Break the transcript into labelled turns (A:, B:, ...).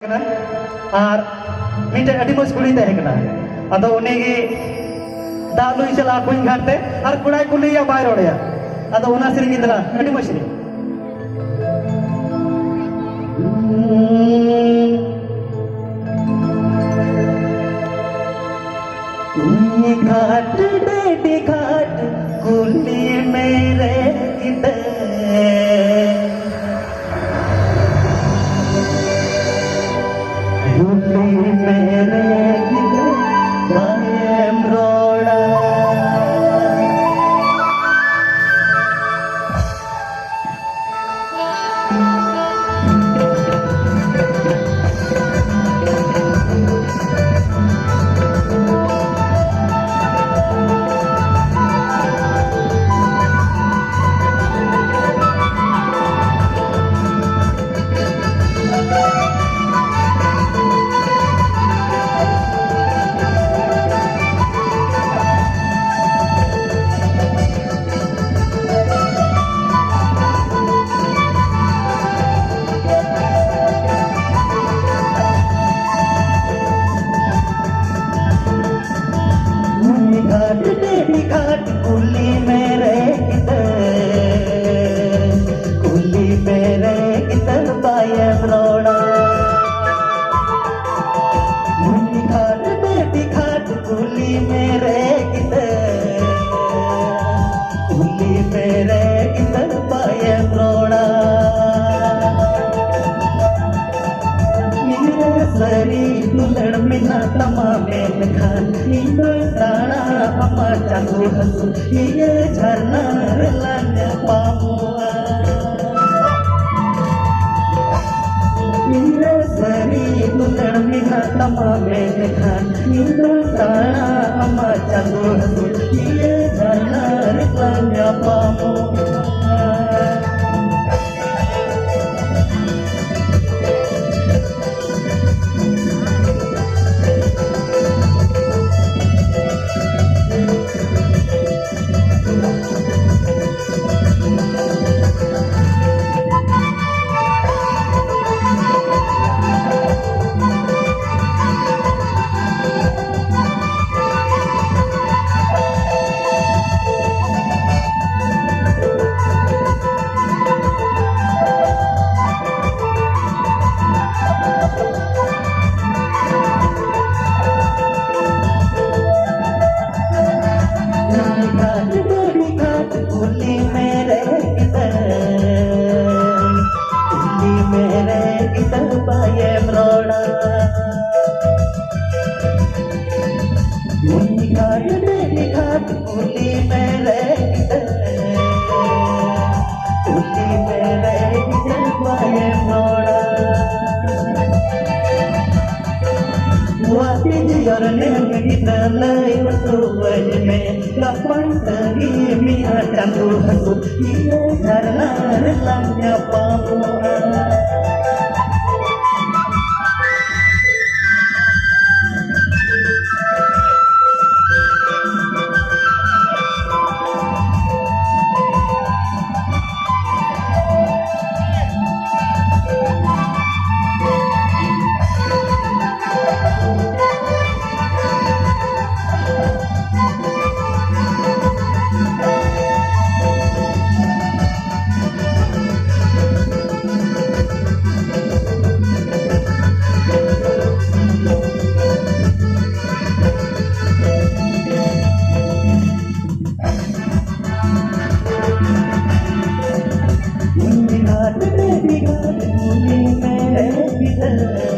A: और मिटे अड़ी मज कुड़ी तहकना अदो उन्हें दालू चला कुछ घाटे और कुड़ाई कुली या बाहर ओढ़या अदो उन्हें सिरिंग इतना अड़ी मछली घाट डेडी घाट कुली मेरे इधर मेरे कायम रोड़ा घाट कुली मेरे किधर पायम रोड़ा घाट बेटी घाट कुली मेरे किधर पायम रोड़ा सरी दुलड़ मिना तमामे खान ताना अम्मा चाकू हंसू ये झरना लाने पामुआ सरी दुलड़ मिना तमामे खान ताना अम्मा चाकू हंसू ये झरना लाने पामुआ पायम रोड़ा घाट कुली मेरे किधर पायम रोड़ा वाती जिगरने किधर लाइव तो वज में लपन तरी मिया चांदू हंसू ये झरना लांया पामुआ घाट मेरे किधर